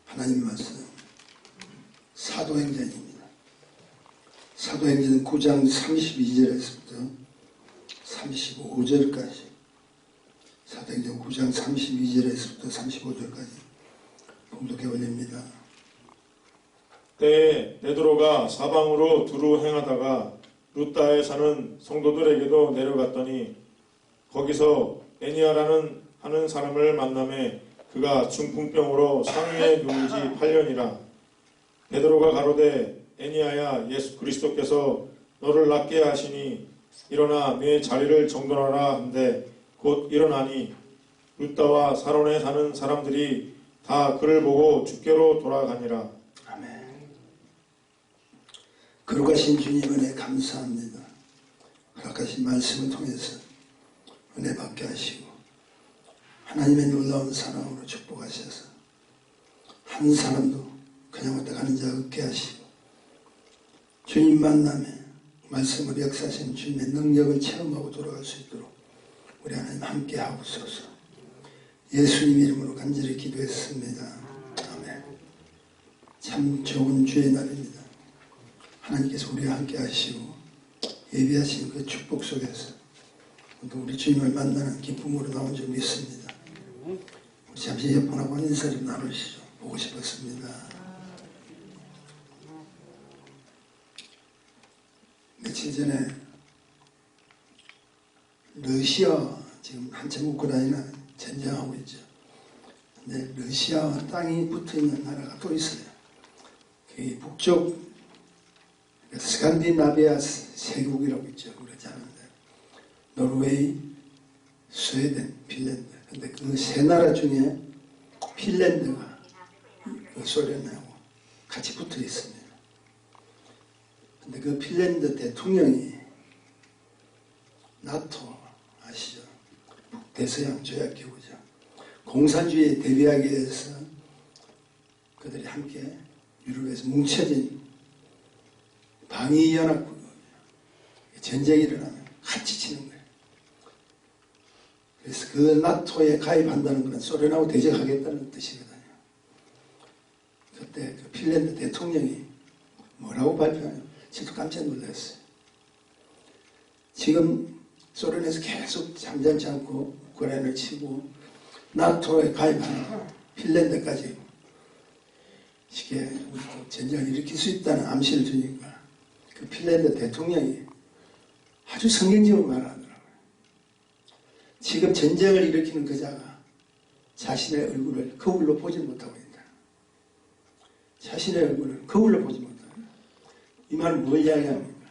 하나님 말씀 사도행전입니다. 사도행전 9장 32절에서부터 35절까지, 사도행전 9장 32절에서부터 35절까지 봉독해 올립니다. 때에 베드로가 사방으로 두루 행하다가 루따에 사는 성도들에게도 내려갔더니 거기서 애니아라는 하는 사람을 만나매 그가 중풍병으로 상위에 누운 지 8년이라. 베드로가 가로되 애니아야, 예수 그리스도께서 너를 낫게 하시니 일어나 내 자리를 정돈하라 한데 곧 일어나니 루따와 사론에 사는 사람들이 다 그를 보고 주께로 돌아가니라. 아멘. 거룩하신 주님 은혜 감사합니다. 허락하신 말씀을 통해서 은혜 받게 하시고 하나님의 놀라운 사랑으로 축복하셔서 한 사람도 그냥 왔다 가는 자 없게 하시고 주님 만남에 말씀으로 역사하신 주님의 능력을 체험하고 돌아갈 수 있도록 우리 하나님 함께 하옵소서. 예수님 이름으로 간절히 기도했습니다. 아멘. 참 좋은 주의 날입니다. 하나님께서 우리와 함께 하시고 예비하신 그 축복 속에서 우리 주님을 만나는 기쁨으로 나온 줄 믿습니다. 우리 잠시 옆분하고 인사 좀 나누시죠. 보고 싶었습니다. 며칠 전에 러시아 지금 한참 우크라이나 전쟁하고 있죠. 근데 러시아와 땅이 붙어있는 나라가 또 있어요. 그 북쪽 스칸디나비아 세국이라고 있죠. 그렇지 않은데 노르웨이, 스웨덴, 핀란드. 근데 그 세 나라 중에 핀란드가 그 소련하고 같이 붙어 있습니다. 근데 그 핀란드 대통령이 나토 아시죠? 북대서양 조약기구죠. 공산주의에 대비하기 위해서 그들이 함께 유럽에서 뭉쳐진 방위연합국, 전쟁이 일어나면 같이 치는 거예요. 그래서 그 나토에 가입한다는 것은 소련하고 대적하겠다는 뜻이거든요. 그때 그 핀란드 대통령이 뭐라고 발표하냐면 저도 깜짝 놀랐어요. 지금 소련에서 계속 잠잠치 않고 우크라이나를 치고 나토에 가입하는 핀란드까지 쉽게 전쟁을 일으킬 수 있다는 암시를 주니까 그 핀란드 대통령이 아주 성경적으로 말하더라고요. 지금 전쟁을 일으키는 그자가 자신의 얼굴을 거울로 보지 못하고 있다. 자신의 얼굴을 거울로 보지 못하고 있다. 이 말은 뭘 이야기합니까?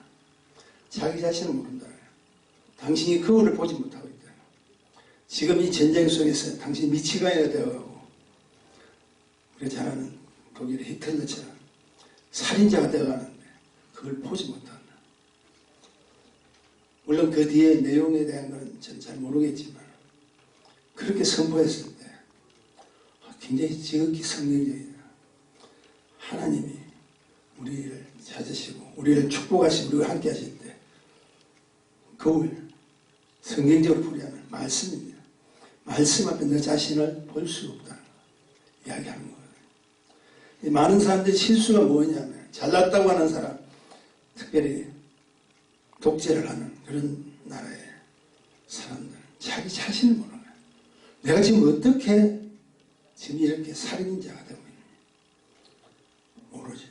자기 자신을 모른다. 당신이 거울을 보지 못하고 있다. 지금 이 전쟁 속에서 당신이 미치광이가 되어가고 우리 잘 아는 독일의 히틀러처럼 살인자가 되어가는데 그걸 보지 못한다. 물론 그 뒤에 내용에 대한 건 저는 잘 모르겠지만 그렇게 선포했을 때 굉장히 지극히 성경적이다. 하나님이 우리를 찾으시고 우리를 축복하시고 우리와 함께 하실 때 거울, 성경적으로 풀이하는 말씀입니다. 말씀 앞에 너 자신을 볼 수 없다는 거 이야기하는 거예요. 많은 사람들이 실수가 뭐냐면 잘났다고 하는 사람, 특별히 독재를 하는 그런 나라의 사람들은 자기 자신을 모르는 거예요. 내가 지금 어떻게 지금 이렇게 살인자가 되고 있느냐 모르죠.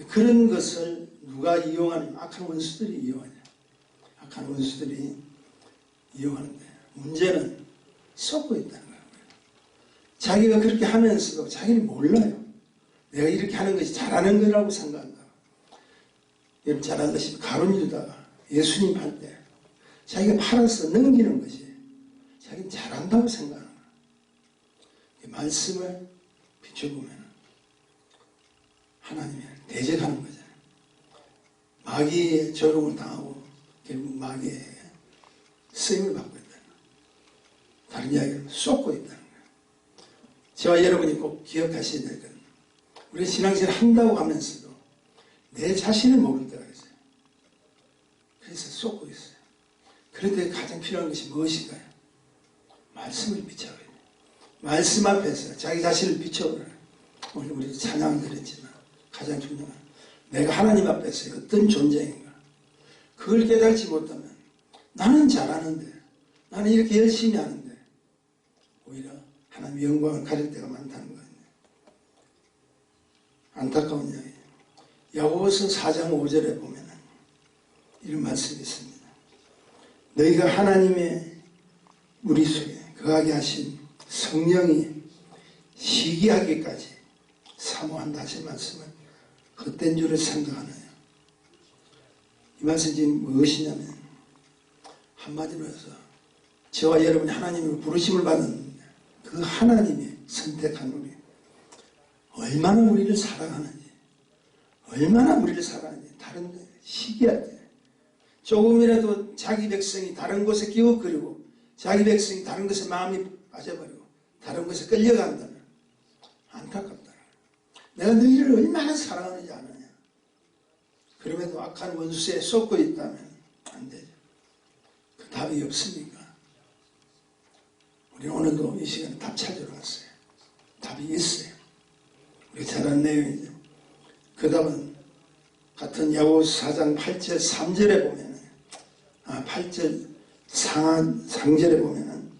그런 것을 누가 이용하냐면 악한 원수들이 이용하냐. 악한 원수들이 이용하는데 문제는 썩고 있다는 거예요. 자기가 그렇게 하면서도 자기는 몰라요. 내가 이렇게 하는 것이 잘하는 거라고 생각한다. 여러분 잘 알다시피 가룟 유다가 예수님 할 때 자기가 팔아서 넘기는 것이 자기는 잘한다고 생각하는 거예요. 이 말씀을 비춰보면 하나님이 대적하는 거잖아요. 마귀의 조롱을 당하고 결국 마귀의 쓰임을 받고 있다는 거예요. 다른 이야기를 쏟고 있다는 거예요. 저와 여러분이 꼭 기억하셔야 될 건 우리 신앙생활 한다고 하면서도 내 자신을 모를 때가 있어요. 그래서 쏟고 있어요. 그런데 가장 필요한 것이 무엇인가요? 말씀을 비춰야 돼요. 말씀 앞에서 자기 자신을 비춰보라. 오늘 우리 찬양을 드렸지만 가장 중요한 내가 하나님 앞에서 어떤 존재인가 그걸 깨닫지 못하면 나는 잘하는데 나는 이렇게 열심히 하는데 오히려 하나님의 영광을 가릴 때가 많다는 거예요. 안타까운 이야기예요. 야고보서 4장 5절에 보면 이런 말씀이 있습니다. 너희가 하나님의 우리 속에 거하게 하신 성령이 시기하기까지 사모한다 하신 말씀을 헛된 줄을 생각하나요? 이 말씀이 지금 무엇이냐면 한마디로 해서 저와 여러분이 하나님으로 부르심을 받은 그 하나님이 선택한 우리 얼마나 우리를 사랑하는지 얼마나 우리를 사랑하는지 다른 데 시기할 때 조금이라도 자기 백성이 다른 곳에 기웃거리고 자기 백성이 다른 것에 마음이 빠져버리고 다른 것에 끌려간다면 안타깝다. 내가 너희를 얼마나 사랑하는지 아느냐. 그럼에도 악한 원수에 쏟고 있다면 안 되죠. 그 답이 없습니까? 우리는 오늘도 이 시간에 답 찾으러 왔어요. 답이 있어요. 우리 잘 아는 내용이죠. 그 답은 같은 야고보서 4장 8절 3절에 보면은 8절 상절에 보면은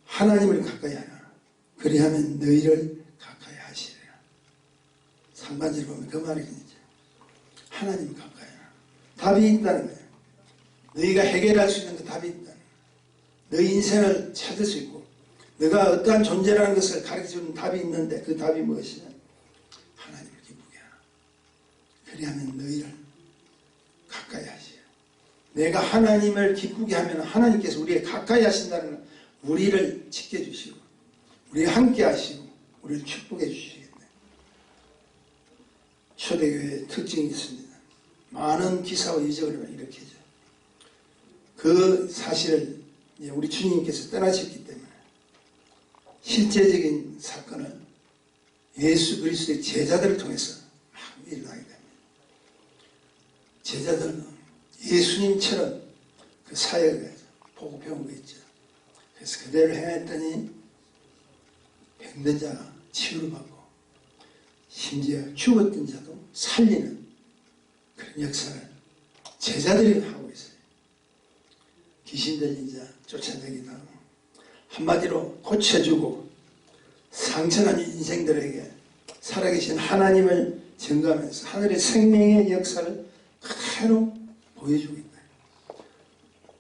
하나님을 가까이 하라. 그리하면 너희를 가까이 하시리라. 상반절에 보면 그 말이 있죠. 하나님 가까이 하라. 답이 있다는 거예요. 너희가 해결할 수 있는 그 답이 있다는 거예요. 너희 인생을 찾을 수 있고 너가 어떠한 존재라는 것을 가르쳐주는 답이 있는데 그 답이 무엇이냐? 하나님을 기쁘게 하라. 그리하면 너희를 가까이 하시라. 내가 하나님을 기쁘게 하면 하나님께서 우리에 가까이 하신다는 건 우리를 지켜주시고 우리와 함께 하시고 우리를 축복해 주시겠네. 초대교회의 특징이 있습니다. 많은 기사와 이적을 일으키죠. 그 사실을 우리 주님께서 떠나셨기 때문에 실제적인 사건을 예수 그리스도의 제자들을 통해서 막 일어나게 됩니다. 제자들은 예수님처럼 그 사역을 보고 배운 거 있죠. 그래서 그대로 행했더니 병든 자가 치유를 받고 심지어 죽었던 자도 살리는 그런 역사를 제자들이 하고 있어요. 귀신 들린 자 쫓아내기도 하고 한마디로 고쳐주고 상처난 인생들에게 살아계신 하나님을 증거하면서 하늘의 생명의 역사를 그대로 보여주고 있다.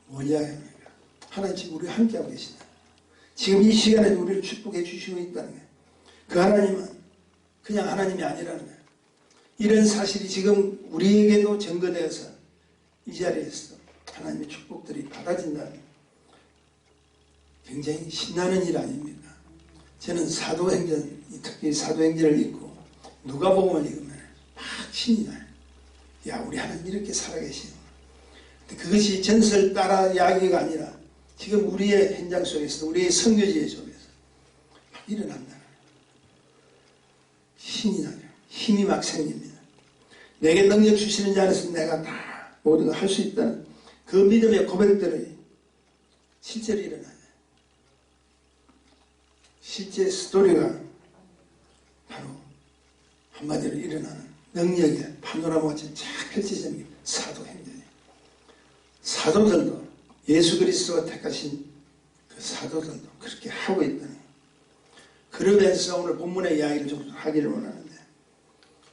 뭘 이야기합니까? 하나님 지금 우리와 함께하고 계시다. 지금 이 시간에 우리를 축복해 주시고 있다는 거예요. 그 하나님은 그냥 하나님이 아니라는 거예요. 이런 사실이 지금 우리에게도 증거되어서 이 자리에서 하나님의 축복들이 받아진다는 굉장히 신나는 일 아닙니까? 저는 사도행전, 특히 사도행전을 읽고 누가복음을 읽으면 막 신이 나요. 야, 우리 하나님 이렇게 살아계시고. 그것이 전설 따라 이야기가 아니라 지금 우리의 현장 속에서 우리의 선교지의 속에서 막 일어난다. 신이 나요. 힘이 막 생깁니다. 내게 능력 주시는 자 안에서 내가 다 모든 걸 할 수 있다는 그 믿음의 고백들이 실제로 일어나요. 실제 스토리가 바로 한마디로 일어나는 능력의 파노라마같이 쫙 펼쳐지는 사도행전이에요. 사도들도 예수 그리스도가 택하신 그 사도들도 그렇게 하고 있다는 거예요. 그러면서 오늘 본문의 이야기를 좀 하기를 원하는데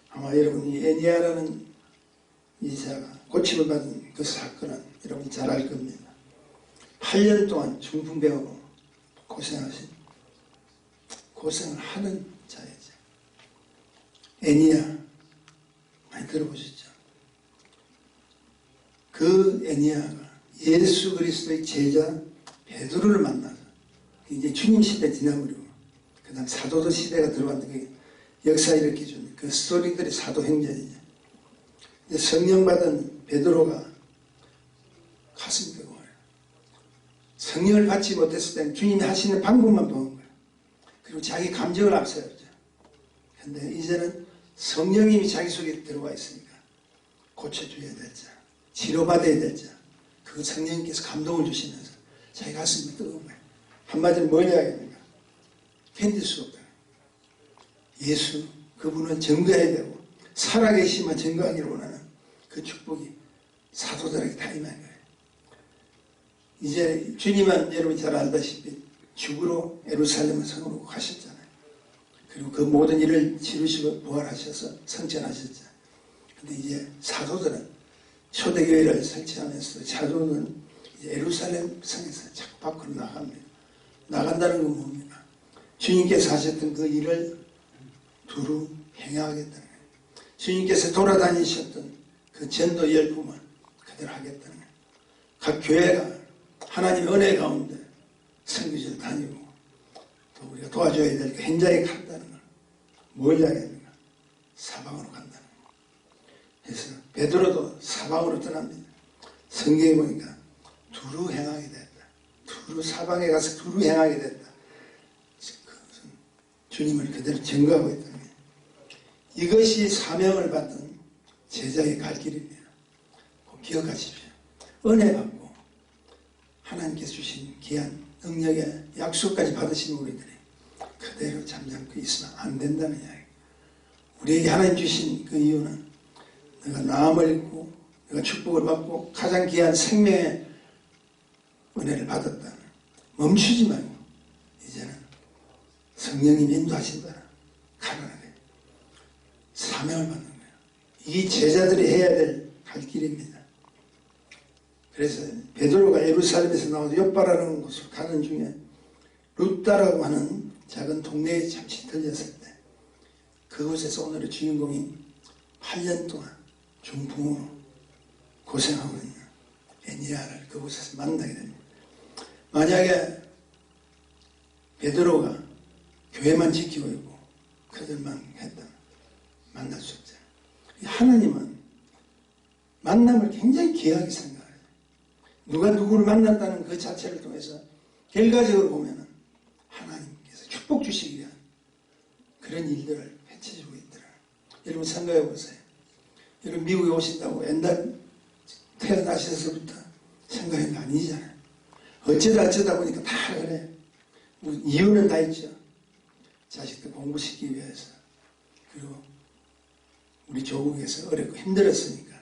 아마 여러분이 애니아라는 이자가 고침을 받은 그 사건은 여러분이 잘 알 겁니다. 8년 동안 중풍병으로 고생을 하는 자이죠. 애니아 많이 들어보셨죠? 그 애니아가 예수 그리스도의 제자 베드로를 만나서 이제 주님 시대 지나버리고 그 다음 사도들 시대가 들어왔는데 역사에 일으켜준 그 스토리들이 사도행전이죠. 성령 받은 베드로가 가슴이 뜨거워요. 성령을 받지 못했을 때는 주님이 하시는 방법만 보는 거예요. 그리고 자기 감정을 앞세웠죠. 그런데 이제는 성령님이 자기 속에 들어와 있으니까 고쳐줘야 될 자, 치료받아야 될 자, 그 성령님께서 감동을 주시면서 자기 가슴이 뜨거운 거예요. 한마디로 뭘 이야기합니까? 견딜 수 없다. 예수 그분은 증거해야 되고 살아계시면 증거하기를 원하는 그 축복이 사도들에게 다 임한 거예요. 이제 주님은 여러분 잘 알다시피 죽으러 예루살렘 성으로 가셨잖아요. 그리고 그 모든 일을 치르시고 부활하셔서 성천하셨죠. 근데 이제 사도들은 초대교회를 설치하면서 사도들은 이제 예루살렘 성에서 자꾸 밖으로 나갑니다. 나간다는 건 뭡니까? 주님께서 하셨던 그 일을 두루 행하겠다는 거예요. 주님께서 돌아다니셨던 그 전도 열품을 그대로 하겠다는 거예요. 각 교회가 하나님의 은혜 가운데 선교지를 다니고 또 우리가 도와줘야 될 그 현장에 간다는 걸 뭘 이야기합니까? 사방으로 간다는 거예요. 그래서 베드로도 사방으로 떠납니다. 성경에 보니까 두루 행하게 됐다. 두루 사방에 가서 두루 행하게 됐다. 주님을 그대로 증거하고 있다는 거예요. 이것이 사명을 받은 제자의 갈 길입니다. 꼭 기억하십시오. 은혜 받고 하나님께서 주신 귀한 능력의 약속까지 받으신 우리들이 그대로 잠잠고 있으면 안 된다는 이야기. 우리에게 하나님 주신 그 이유는 내가 나음을 입고 내가 축복을 받고 가장 귀한 생명의 은혜를 받았다. 멈추지 말고 이제는 성령님 인도하신다. 가라는 거예요. 사명을 받는 거예요. 이 제자들이 해야 될 갈 길입니다. 그래서 베드로가 예루살렘에서 나와서 욥바라는 곳으로 가는 중에 루다라고 하는 작은 동네에 잠시 들렸을 때 그곳에서 오늘의 주인공인 8년 동안 중풍으로 고생하고 있는 애니아를 그곳에서 만나게 됩니다. 만약에 베드로가 교회만 지키고 있고 그들만 했다면 만날 수 없죠. 하나님은 만남을 굉장히 귀하게 생각해요. 누가 누구를 만난다는 그 자체를 통해서 결과적으로 보면 하나님께서 축복 주시기 위한 그런 일들을 펼쳐주고 있더라. 여러분 생각해 보세요. 여러분 미국에 오신다고 옛날 태어나셔서부터 생각한 거 아니잖아요. 어쩌다 보니까 다 그래. 이유는 다 있죠. 자식들 공부시키기 위해서. 그리고 우리 조국에서 어렵고 힘들었으니까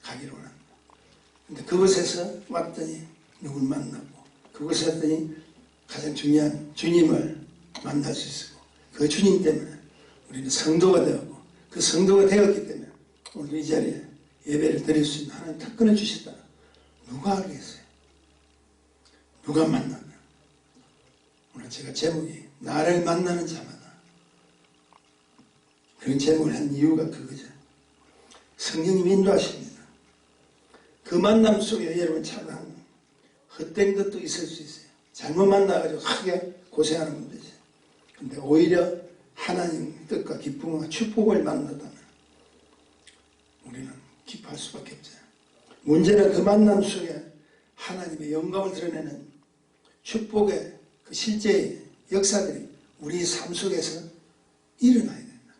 가기로 원합니다. 근데 그곳에서 왔더니 누굴 만나고 그곳에 왔더니 가장 중요한 주님을 만날 수 있었고 그 주님 때문에 우리는 성도가 되었고 그 성도가 되었기 때문에 오늘 이 자리에 예배를 드릴 수 있는 하나님 특권을 주셨다. 누가 알겠어요? 누가 만났나? 오늘 제가 제목이 나를 만나는 자마다 그런 제목을 한 이유가 그거죠. 성령님이 인도하십니다. 그 만남 속에 여러분 참 헛된 것도 있을 수 있어요. 잘못 만나가지고 크게 고생하는 분들이죠. 근데 오히려 하나님 뜻과 기쁨과 축복을 만나다면 우리는 기뻐할 수밖에 없죠. 문제는 그 만남 속에 하나님의 영광을 드러내는 축복의 그 실제의 역사들이 우리 삶 속에서 일어나야 된다.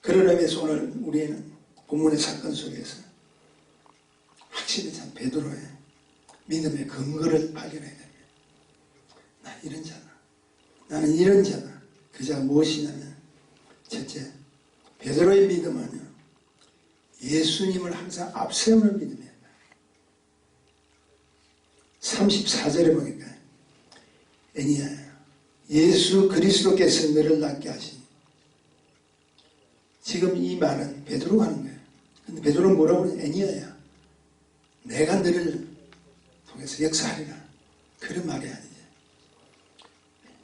그런 의미에서 오늘 우리는 본문의 사건 속에서 확실히 참 베드로의 믿음의 근거를 발견해야 됩니다. 나 이런 자다. 나는 이런 자다. 그 자가 무엇이냐면 첫째, 베드로의 믿음은요, 예수님을 항상 앞세우는 믿음이에요. 34절에 보니까 애니야, 예수 그리스도께서 너를 낫게 하시니. 지금 이 말은 베드로가 하는 거예요. 근데 베드로는 뭐라고 그러냐? 애니야야, 내가 너를 통해서 역사하리라. 그런 말이 아니지.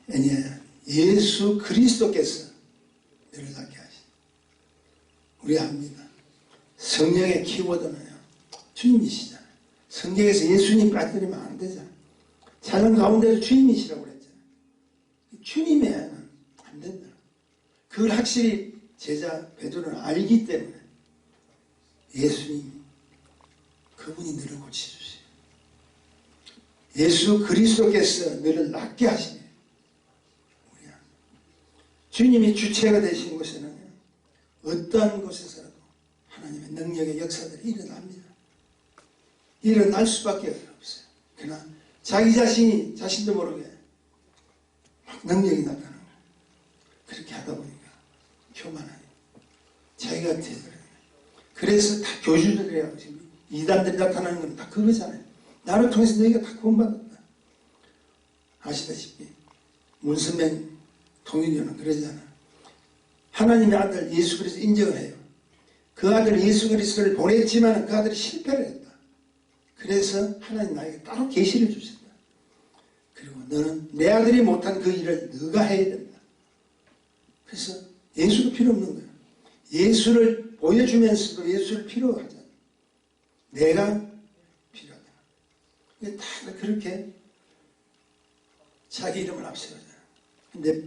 애니야야, 예수 그리스도께서 너를 낫게 하시니. 우리 압니다. 성령의 키워드는요, 주님이시잖아요. 성경에서 예수님 빠뜨리면 안 되잖아요. 자연 가운데서 주님이시라고 그랬잖아요. 주님에는 안 된다. 그걸 확실히 제자 베드로는 알기 때문에 예수님, 그분이 너를 고쳐주세요. 예수 그리스도께서 너를 낫게 하시네. 주님이 주체가 되신 곳에는 어떠한 곳에서라도 하나님의 능력의 역사들이 일어납니다. 일어날 수밖에 없어요. 그러나 자기 자신이 자신도 모르게 막 능력이 나타나는 거예요. 그렇게 하다 보니까 교만하게 자기가 대들어요. 그래서 다 교주들이라고 지금 이단들이 나타나는 건 다 그거잖아요. 나를 통해서 너희가 다 구원받았다. 아시다시피 문선명 통일교는 그러잖아. 하나님의 아들 예수 그리스도 인정을 해요. 그 아들 예수 그리스도를 보냈지만 그 아들이 실패를 했다. 그래서 하나님 나에게 따로 계시를 주셨다. 그리고 너는 내 아들이 못한 그 일을 너가 해야 된다. 그래서 예수가 필요 없는 거야. 예수를 보여주면서도 예수를 필요로 하잖아. 내가 필요하다. 다 그렇게 자기 이름을 앞세우잖아. 근데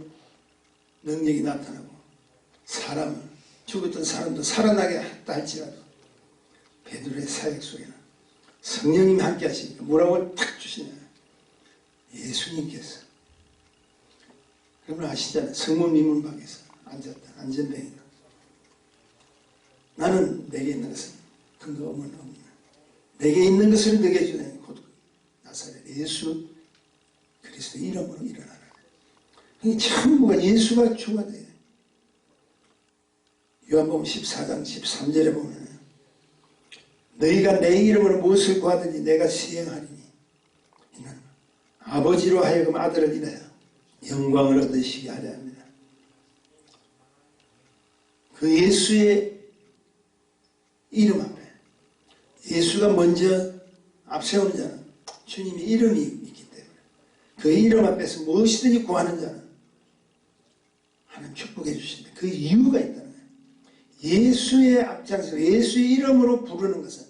능력이 나타나고 사람을 죽었던 사람도 살아나게 했다 할지라도 베드로의 사역 속에는 성령님이 함께 하시니까 뭐라고 탁 주시냐. 예수님께서 여러분 아시잖아요. 성문 미문방에서 앉았다. 안전뱅이다. 나는 내게 있는 것은 근거 없는 내게 있는 것을 너게 주는 곧 나사렛 예수 그리스도 이름으로 일어나라. 전부가 예수가 주가 돼. 요한복음 14장 13절에 보면 너희가 내 이름으로 무엇을 구하든지 내가 시행하리니 이는 아버지로 하여금 아들을 인하여 영광을 얻으시게 하려 합니다. 그 예수의 이름 앞에 예수가 먼저 앞세우는 자는 주님의 이름이 있기 때문에 그 이름 앞에서 무엇이든지 구하는 자는 하나님 축복해 주신다. 그 이유가 있다는 거예요. 예수의 앞장서 예수의 이름으로 부르는 것은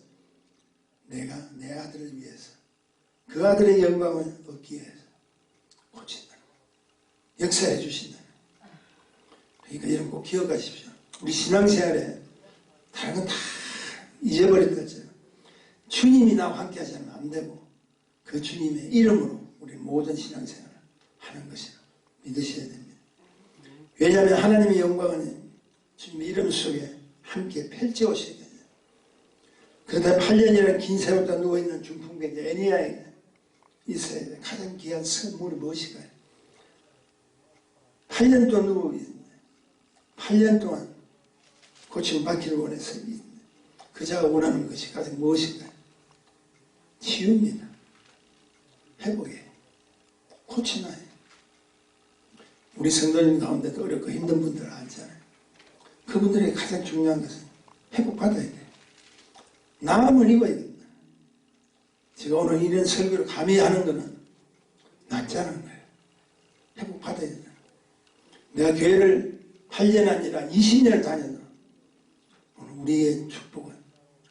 내가 내 아들을 위해서 그 아들의 영광을 얻기 위해서 고친다는 거예요. 역사해 주신다는 거예요. 그러니까 이런 꼭 기억하십시오. 우리 신앙생활에 다른 건 다 잊어버렸다 했잖아요. 주님이 나와 함께 하지 않으면 안 되고 그 주님의 이름으로 우리 모든 신앙생활을 하는 것이라 믿으셔야 됩니다. 왜냐하면 하나님의 영광은 주님의 이름 속에 함께 펼쳐오셔야 돼요. 그러다 8년이라는 긴 세월도 누워있는 중풍병자 애니아에게 있어야 돼요. 가장 귀한 선물이 무엇일까요? 8년 동안 누워있는데 8년 동안 고침을 받기를 원해서 그 자가 원하는 것이 가장 무엇일까요? 치유입니다. 회복이에요. 고치나요. 우리 성도님 가운데도 어렵고 힘든 분들 알잖아요. 그분들에게 가장 중요한 것은 회복받아야 돼요. 나음을 입어야 된다. 제가 오늘 이런 설교를 감히 하는 것은 낫지 않은 거예요. 회복받아야 된다. 내가 교회를 8년 아니라 20년을 다녀도 오늘 우리의 축복은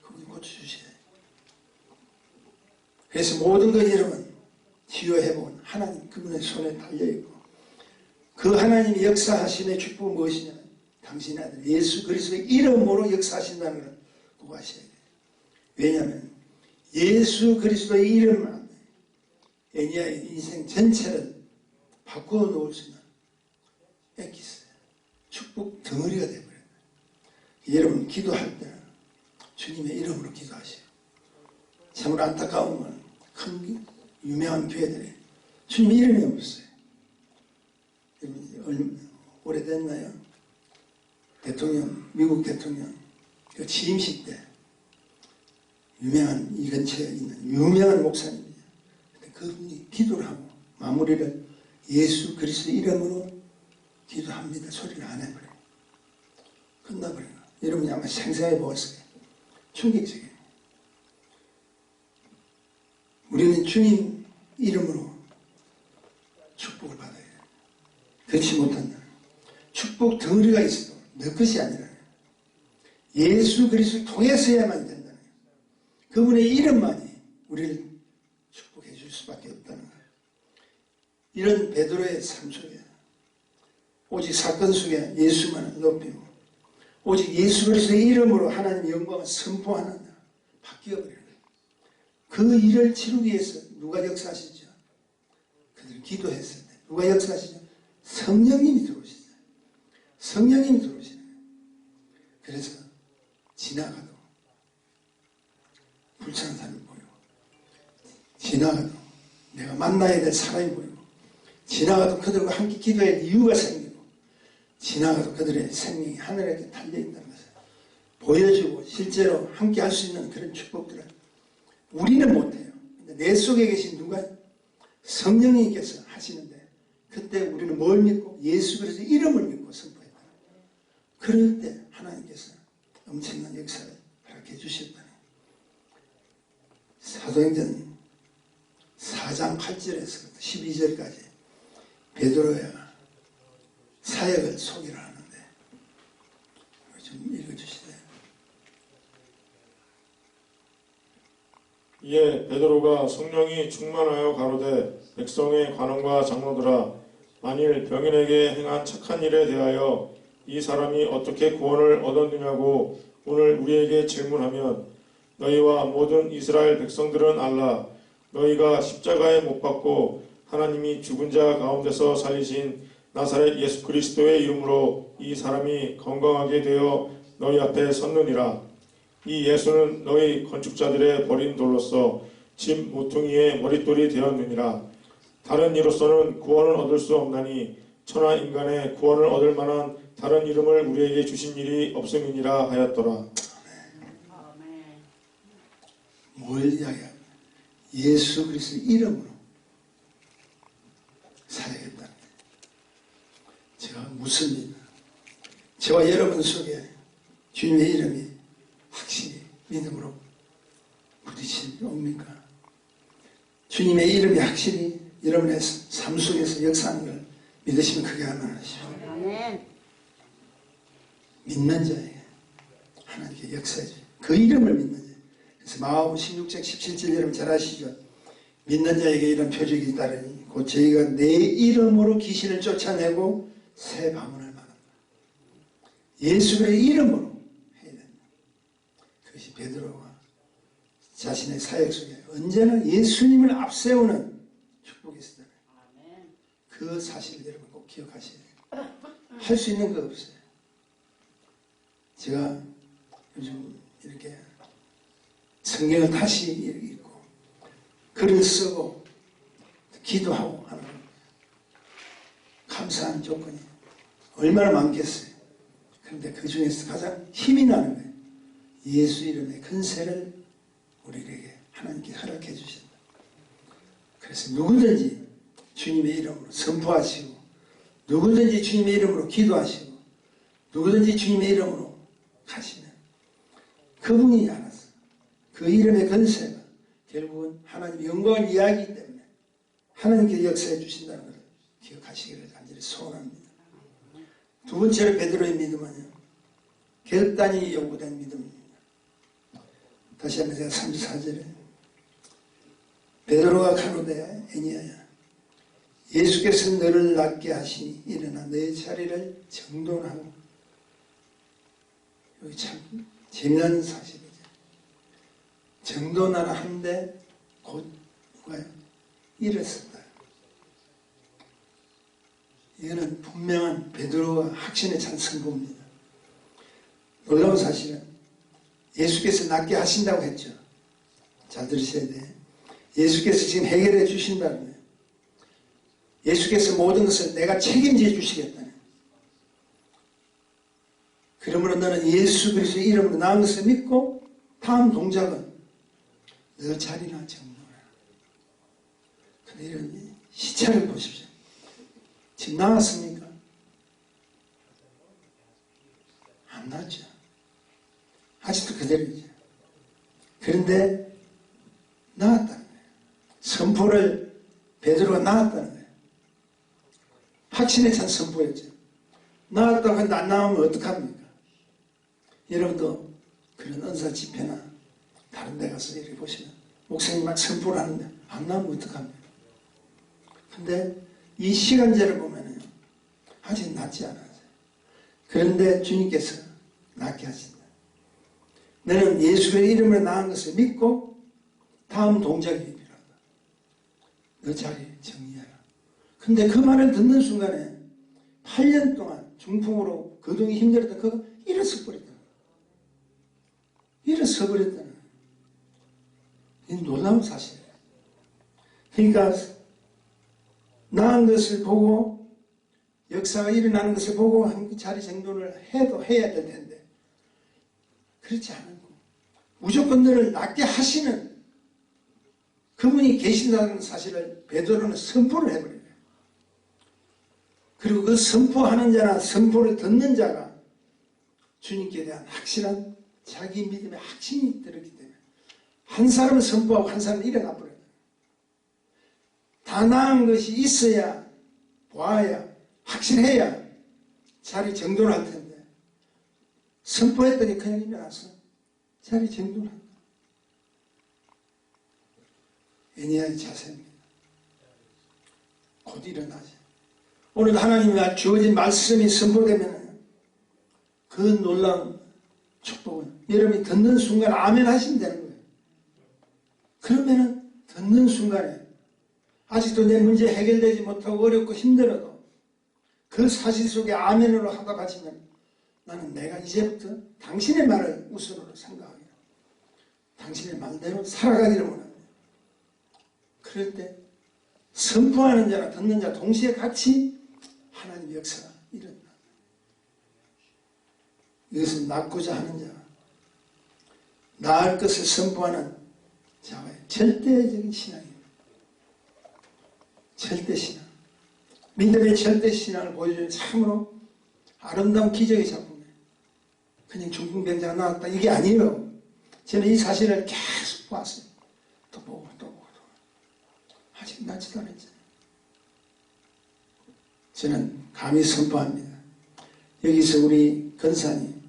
그분이 고쳐주셔야 돼요. 그래서 모든 것 이름은 치유 회복은 하나님 그분의 손에 달려있고 그 하나님이 역사하심의 축복은 무엇이냐? 당신의 아들 예수 그리스도의 이름으로 역사하신다는 걸 꼭 아셔야 돼요. 왜냐하면 예수 그리스도의 이름만 애니아의 인생 전체를 바꾸어 놓을 수 있는 엑기스 축복 덩어리가 되어버려요. 여러분 기도할 때 주님의 이름으로 기도하세요. 참으로 안타까운 건 큰 유명한 교회들이 주님의 이름이 없어요. 오래됐나요? 대통령, 미국 대통령 취임식 때 유명한 이 근처에 있는 유명한 목사님이에요. 그분이 기도를 하고 마무리를 예수 그리스도 이름으로 기도합니다. 소리를 안 해버려요. 끝나버려요. 여러분이 아마 생생해 보았을 거예요. 충격적이에요. 우리는 주님 이름으로 축복을 받아야 돼요. 그렇지 못한다. 축복 덩어리가 있어도 내 것이 아니라 예수 그리스도를 통해서야만 된다는 거예요. 그분의 이름만이 우리를 축복해 줄 수밖에 없다는 거예요. 이런 베드로의 삶 속에 오직 사건 속에 예수만을 높이고 오직 예수 그리스도의 이름으로 하나님의 영광을 선포하는 자 바뀌어버려요. 그 일을 치르기 위해서 누가 역사하시죠? 그들 기도했을 때 누가 역사하시죠? 성령님이 들어오시죠. 성령님이 들어오시는 거예요. 그래서 지나가도 불쌍한 사람이 보이고 지나가도 내가 만나야 될 사람이 보이고 지나가도 그들과 함께 기도할 이유가 생기고 지나가도 그들의 생명이 하늘에 달려있다는 것을 보여주고 실제로 함께 할 수 있는 그런 축복들을 우리는 못해요. 근데 내 속에 계신 누가 성령님께서 하시는데 그때 우리는 뭘 믿고 예수 그리스도 이름을 믿고 선포했다. 그럴 때 하나님께서 엄청난 역사를 허락해 주셨다는 사도행전 4장 8절에서 12절까지 베드로의 사역을 소개를 하는데 좀 읽어주시세요. 이에 베드로가 성령이 충만하여 가로되 백성의 관원과 장로들아 만일 병인에게 행한 착한 일에 대하여 이 사람이 어떻게 구원을 얻었느냐고 오늘 우리에게 질문하면 너희와 모든 이스라엘 백성들은 알라. 너희가 십자가에 못 박고 하나님이 죽은 자 가운데서 살리신 나사렛 예수 그리스도의 이름으로 이 사람이 건강하게 되어 너희 앞에 섰느니라. 이 예수는 너희 건축자들의 버린 돌로서 집 모퉁이의 머릿돌이 되었느니라. 다른 이로서는 구원을 얻을 수 없나니 천하 인간의 구원을 얻을 만한 다른 이름을 우리에게 주신 일이 없음이니라 하였더라. 뭘 이야기합니까? 예수 그리스도 이름으로 살아야겠다. 제가 무슨 일, 저와 여러분 속에 주님의 이름이 확실히 믿음으로 부딪힙니까? 주님의 이름이 확실히 여러분의 삶 속에서 역사하는 걸 믿으시면 크게 하면 하십시오. 믿는 자에게 하나님께 역사해 주세요. 그 이름을 믿는 자. 그래서 마가복음 16장 17절 여러분 잘 아시죠? 믿는 자에게 이런 표적이 따르니 곧 저희가 내 이름으로 귀신을 쫓아내고 새 방언을 말한다. 예수의 이름으로 해야 된다. 그것이 베드로가 자신의 사역 속에 언제나 예수님을 앞세우는 축복이 있었잖아요. 그 사실을 여러분 꼭 기억하셔야 돼요. 할 수 있는 거 없어요. 제가 요즘 이렇게 성경을 다시 읽고 글을 쓰고 기도하고 하는 감사한 조건이 얼마나 많겠어요. 그런데 그 중에서 가장 힘이 나는 거예요. 예수 이름의 근세를 우리에게 하나님께 허락해 주신다. 그래서 누구든지 주님의 이름으로 선포하시고 누구든지 주님의 이름으로 기도하시고 누구든지 주님의 이름으로 가시면 그분이 알아서 그 이름의 근세가 결국은 하나님의 영광을 이야기하기 때문에 하나님께 역사해 주신다는 것을 기억하시기를 간절히 소원합니다. 두 번째로 베드로의 믿음은요, 결단이 요구된 믿음입니다. 다시 한번 제가 34절에 베드로가 가로되 애니야야 예수께서 너를 낫게 하시니 일어나 내 자리를 정돈하고. 여기 참 재미난 사실이죠. 정돈하라 한데 곧 누가요? 일어섰다. 이거는 분명한 베드로가 확신에 찬 선고입니다. 놀라운 사실은 예수께서 낫게 하신다고 했죠. 잘 들으셔야 돼요. 예수께서 지금 해결해 주신다는 거예요. 예수께서 모든 것을 내가 책임져 주시겠다는. 그러므로 너는 예수 그리스도의 이름으로 나은 것을 믿고 다음 동작은 너 자리나 정돈하라. 근데 이런 시차를 보십시오. 지금 나왔습니까? 안 나왔죠. 아직도 그대로이죠. 그런데 나왔다는 거예요. 선포를 베드로가 나왔다는 거예요. 확신에 찬 선포였죠. 나왔다고 했는데 안 나오면 어떡합니까? 여러분도 그런 은사 집회나 다른 데 가서 이렇게 보시면 목사님 막 선포를 하는데 안 나오면 어떡합니까? 근데 이 시간제를 보면은 아직 낫지 않았어요. 그런데 주님께서 낫게 하신다. 너는 예수의 이름으로 나은 것을 믿고 다음 동작이 필요하다. 너 자리 정리해라. 근데 그 말을 듣는 순간에 8년 동안 중풍으로 거동이 힘들었던 그거 일어서 버렸다. 일어서 버렸다는 이 놀라운 사실이에요. 그러니까 나은 것을 보고 역사가 일어나는 것을 보고 한 자리 정돈을 해도 해야 될 텐데 그렇지 않고 무조건 너를 낫게 하시는 그분이 계신다는 사실을 베드로는 선포를 해버려요. 그리고 그 선포하는 자나 선포를 듣는 자가 주님께 대한 확실한 자기 믿음의 확신이 들었기 때문에 한 사람은 선포하고 한 사람은 일어나 버려요. 다 나은 것이 있어야 보아야 확실해야 자리 정돈할 텐데 선포했더니 그냥 일어나서 자리 정돈한다. 애니아의 자세입니다. 곧 일어나죠. 오늘 하나님과 주어진 말씀이 선포되면 그 놀라운 축복은 여러분이 듣는 순간 아멘 하시면 되는 거예요. 그러면은 듣는 순간에 아직도 내 문제 해결되지 못하고 어렵고 힘들어도 그 사실 속에 아멘으로 하다 바치면 나는 내가 이제부터 당신의 말을 우선으로 생각하기로 당신의 말대로 살아가기를 원합니다. 그럴 때 선포하는 자나 듣는 자 동시에 같이 하나님의 역사가 일어나. 이것은 낫고자 하는 자, 나을 것을 선포하는 자와의 절대적인 신앙입니다. 절대신앙. 믿음의 절대신앙을 보여주는 참으로 아름다운 기적의 작품이에요. 그냥 중풍병자가 나왔다 이게 아니에요. 저는 이 사실을 계속 봤어요. 또 보고 또 보고 아직 낫지도 않았잖아요. 저는 감히 선포합니다. 여기서 우리 권사님,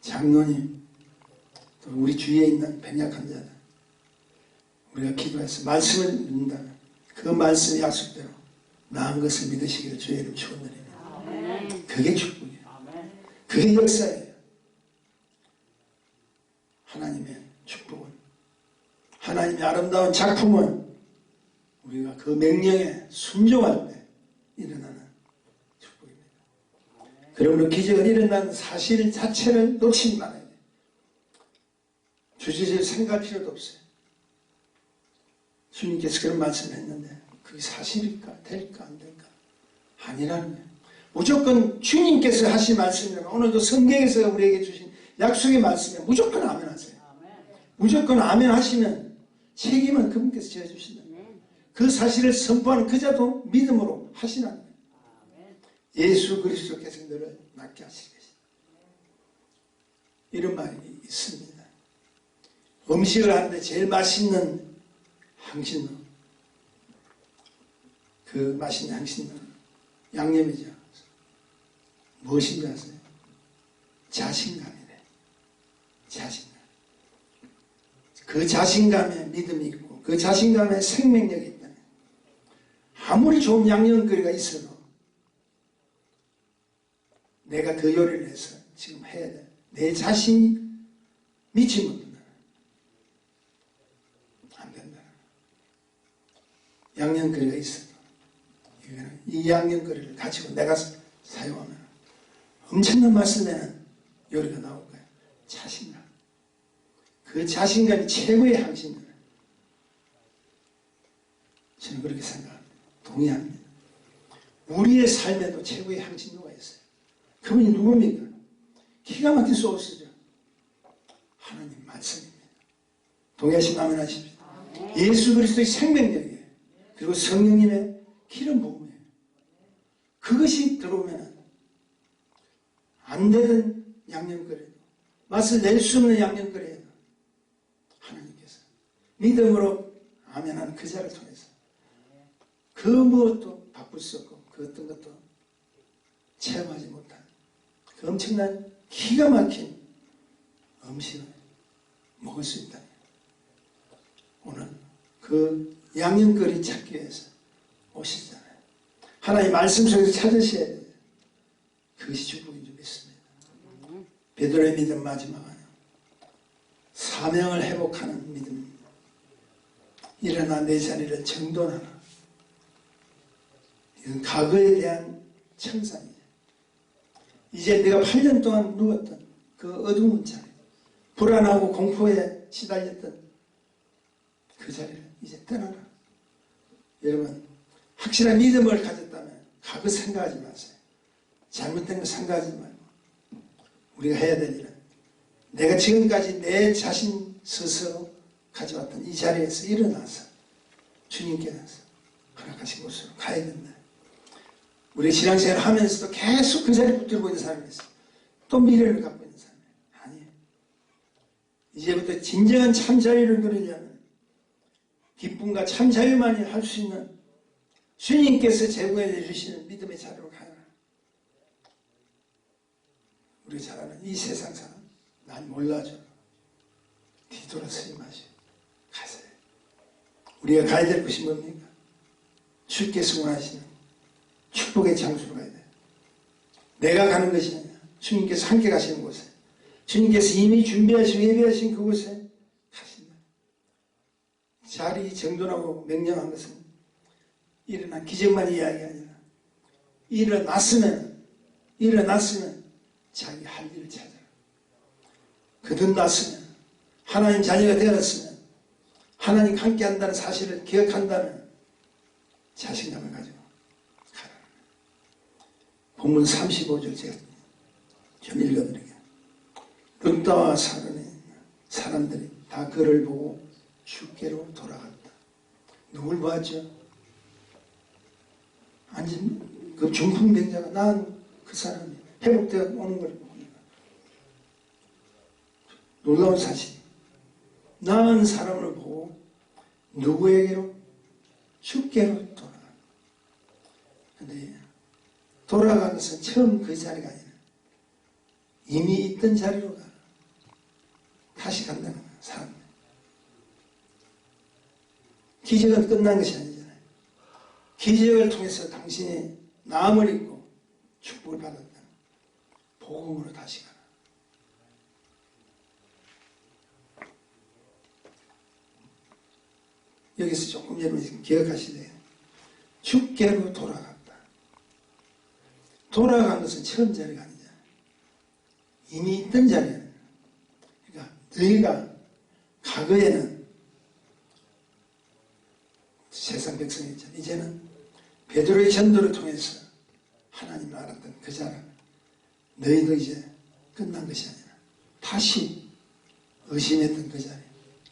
장로님, 또 우리 주위에 있는 병약한 자들 우리가 기도해서 말씀을 믿는다면 그 말씀의 약속대로 나은 것을 믿으시기를 주의 이름 축원드립니다. 그게 축복이에요. 그게 역사예요. 하나님의 축복은, 하나님의 아름다운 작품은 우리가 그 명령에 순종할 때 일어나는 축복입니다. 그러므로 기적은 일어나는 사실 자체를 놓치지 말아야 돼요. 주저질 생각할 필요도 없어요. 주님께서 그런 말씀을 했는데 그게 사실일까? 될까? 안 될까? 아니라는 거예요. 무조건 주님께서 하신 말씀이면 오늘도 성경에서 우리에게 주신 약속의 말씀에 무조건 아멘 하세요. 무조건 아멘 하시면 책임은 그분께서 져주신다. 그 사실을 선포하는 그자도 믿음으로 하시라는 거예요. 예수 그리스도께서 너를 낫게 하시겠습니다. 이런 말이 있습니다. 음식을 하는데 제일 맛있는 향신료, 그 맛있는 향신료는 양념이죠. 무엇인지 아세요? 자신감이래. 자신감. 그 자신감에 믿음이 있고 그 자신감에 생명력이 있다면 아무리 좋은 양념거리가 있어도 내가 그 요리를 해서 지금 해야 돼. 내 자신이 믿지 못한다. 안 된다. 양념거리가 있어도 이 양념거리를 가지고 내가 사용하면 엄청난 맛을 내는 요리가 나올 거예요. 자신감. 그 자신감이 최고의 향신료예요. 저는 그렇게 생각합니다. 동의합니다. 우리의 삶에도 최고의 향신료가 있어요. 그분이 누굽니까? 기가 막힌 소스죠. 하나님 말씀입니다. 동의하시면 아멘 하십시오. 예수 그리스도의 생명력이에요. 그리고 성령님의 기름 부음이에요. 그것이 들어오면 안 되는 양념거리도 맛을 낼 수 없는 양념거리에도 하나님께서 믿음으로 아멘하는 그 자를 통해서 그 무엇도 바꿀 수 없고 그 어떤 것도 체험하지 못한 그 엄청난 기가 막힌 음식을 먹을 수 있다. 오늘 그 양념거리 찾기 위해서 오시잖아요. 하나님 말씀 속에서 찾으셔야 돼요. 그것이 축복인 줄 믿습니다. 베드로의 믿음 마지막은 사명을 회복하는 믿음입니다. 일어나 내 자리를 정돈하라. 이건 과거에 대한 청산이죠. 이제 내가 8년 동안 누웠던 그 어두운 자리, 불안하고 공포에 시달렸던 그 자리를 이제 떠나라. 여러분, 확실한 믿음을 가졌다면 과거 생각하지 마세요. 잘못된 거 생각하지 말고 우리가 해야 될 일은 내가 지금까지 내 자신 스스로 가져왔던 이 자리에서 일어나서 주님께서 허락하신 곳으로 가야 된다. 우리 신앙생활을 하면서도 계속 그 자리에 붙들고 있는 사람이 있어요. 또 미래를 갖고 있는 사람이 아니에요. 이제부터 진정한 참 자유를 누리려면 기쁨과 참 자유만이 할 수 있는 주님께서 제공해 주시는 믿음의 자리로 가야 합니다. 우리가 잘 아는 이 세상 사람 난 몰라줘. 뒤돌아서지 마시고 가세요. 우리가 가야 될 곳이 뭡니까? 주께서 원하시는 축복의 장소로 가야 돼요. 내가 가는 것이 아니라 주님께서 함께 가시는 곳에, 주님께서 이미 준비하시고 예비하신 그곳에 가신다. 자리 정돈하고 명령한 것은 일어난 기적만 이야기 아니라 일어났으면 자기 할 일을 찾아라. 거듭났으면, 하나님 자녀가 되었으면, 하나님 함께 한다는 사실을 기억한다는 자신감을 가지고 가라. 본문 35절 제가 좀 읽어드릴게요. 룻다와 사론의 사람들이 다 그를 보고 주께로 돌아갔다. 누굴 봤죠? 앉은 그 중풍병자가 난 그 사람이 회복되어 오는 걸 보니까 놀라운 사실. 나은 사람을 보고 누구에게로? 주께로 돌아가. 근데 돌아간 것은 처음 그 자리가 아니라 이미 있던 자리로 가. 다시 간다는 거야, 사람들. 기적은 끝난 것이 아니잖아요. 기적을 통해서 당신이 나음을 입고 축복을 받았다. 복음으로 다시 가라. 여기서 조금 여러분이 기억하시되 주께로 돌아갔다. 돌아간 것은 처음 자리가 아니잖아요. 이미 있던 자리야. 그러니까 너희가 과거에는 세상 백성이었잖아요. 이제는 베드로의 전도를 통해서 하나님을 알았던 그 자라. 너희도 이제 끝난 것이 아니라 다시 의심했던 그 자리,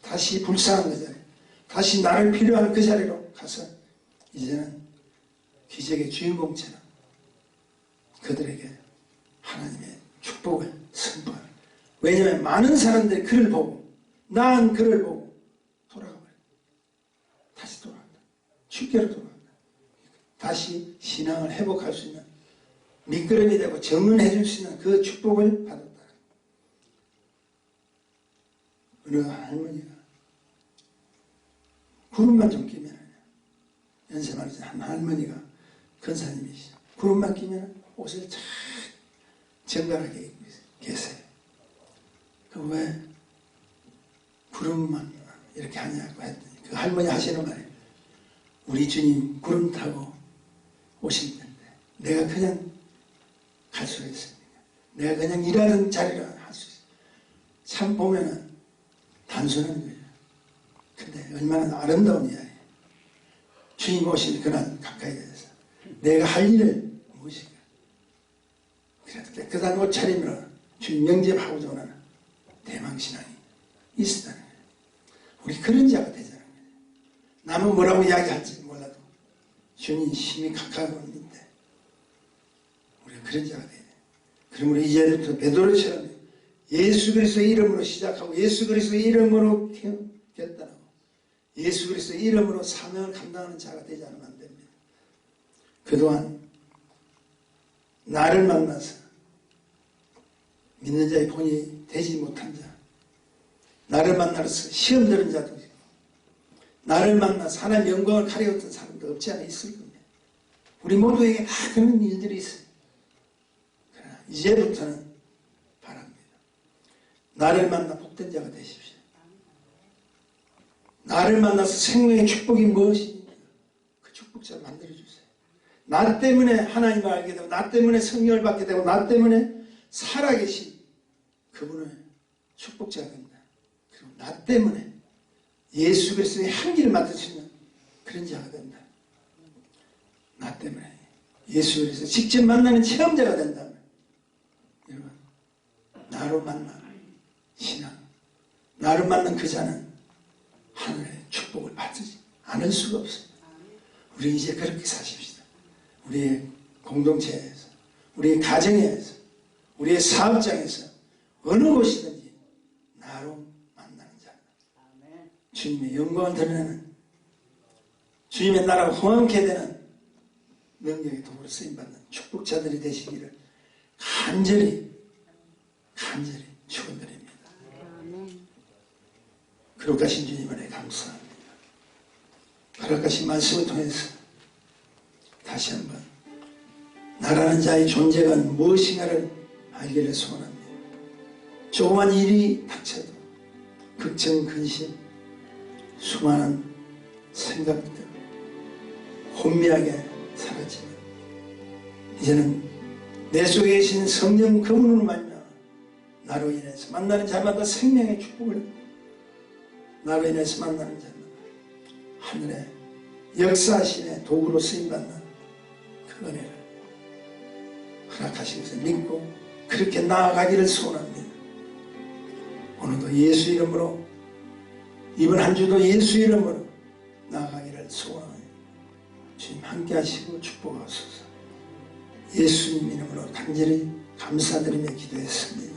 다시 불쌍한 그 자리, 다시 나를 필요한 그 자리로 가서 이제는 기적의 주인공처럼 그들에게 하나님의 축복을 선포하는. 왜냐하면 많은 사람들이 그를 보고, 나은 그를 보고 돌아가 버려. 다시 돌아간다. 주께로 돌아간다. 다시 신앙을 회복할 수 있는, 미끄럼이 되고 정문해 줄 수 있는 그 축복을 받았다. 어느 할머니가 구름만 좀 끼면, 연세 많으신 한 할머니가 권사님이시죠. 구름만 끼면 옷을 잘 정갈하게 입고 계세요. 그 왜 구름만 이렇게 하냐고 했더니 그 할머니 하시는 말이, 우리 주님 구름 타고 오실 텐데 내가 그냥 갈 수가 있습니까? 내가 그냥 일하는 자리를 할 수 있어요. 참 보면은 단순한 거예요. 근데 얼마나 아름다운 이야기예요. 주님 오실 그날 가까이 돼서 내가 할 일을 무엇일까? 그래도 깨끗한 옷차림으로 주님 영접하고자 하는 대망신앙이 있었다는 거예요. 우리 그런 자가 되자는 거예요. 남은 뭐라고 이야기할지 몰라도 주님 심히 가까운 분인데 우리가 그런 자가 돼야 돼요. 그럼 우리 이제부터 베드로처럼 예수 그리스도의 이름으로 시작하고 예수 그리스도의 이름으로 결단하고 예수 그리스도의 이름으로 사명을 감당하는 자가 되지 않으면 안 됩니다. 그동안 나를 만나서 믿는 자의 본이 되지 못한 자, 나를 만나서 시험 들은 자도 있고, 나를 만나서 하나님의 영광을 가려웠던 사람도 없지 않아 있을 겁니다. 우리 모두에게 다 그런 일들이 있어요. 그러나 이제부터는 바랍니다. 나를 만나 복된 자가 되십시오. 나를 만나서 생명의 축복이 무엇입니까? 그 축복자를 만들어주세요. 나 때문에 하나님을 알게 되고, 나 때문에 성령을 받게 되고, 나 때문에 살아계신 그분의 축복자가 된다. 그리고 나 때문에 예수 그리스도의 향기를 맡을 수 있는 그런 자가 된다. 나 때문에 예수 그리스도 직접 만나는 체험자가 된다면 여러분 나로 만나는 신앙, 나로 만난 그 자는 하늘의 축복을 받지 않을 수가 없습니다. 우리 이제 그렇게 사십시다. 우리의 공동체에서, 우리의 가정에서, 우리의 사업장에서 어느 곳이든지 나로 만나는 자, 주님의 영광을 드러내는, 주님의 나라가 홍황케 되는 능력의 도구로 쓰임받는 축복자들이 되시기를 간절히 축원드립니다. 거룩하신 주님 은혜 감사합니다. 허락하신 말씀을 통해서 다시 한번 나라는 자의 존재가 무엇인가를 알기를 소원합니다. 조그만 일이 닥쳐도 걱정, 근심, 수많은 생각들 혼미하게 사라지면 이제는 내 속에 계신 성령 그분으로 말미암아 나로 인해서 만나는 자마다 생명의 축복을, 나로 인해서 만나는 자마다 하늘의 역사하심의 도구로 쓰임받는 그 은혜를 허락하신 것을 믿고 그렇게 나아가기를 소원합니다. 오늘도 예수 이름으로, 이번 한 주도 예수 이름으로 나아가기를 소원합니다. 주님 함께 하시고 축복하소서. 예수님 이름으로 간절히 감사드리며 기도했습니다.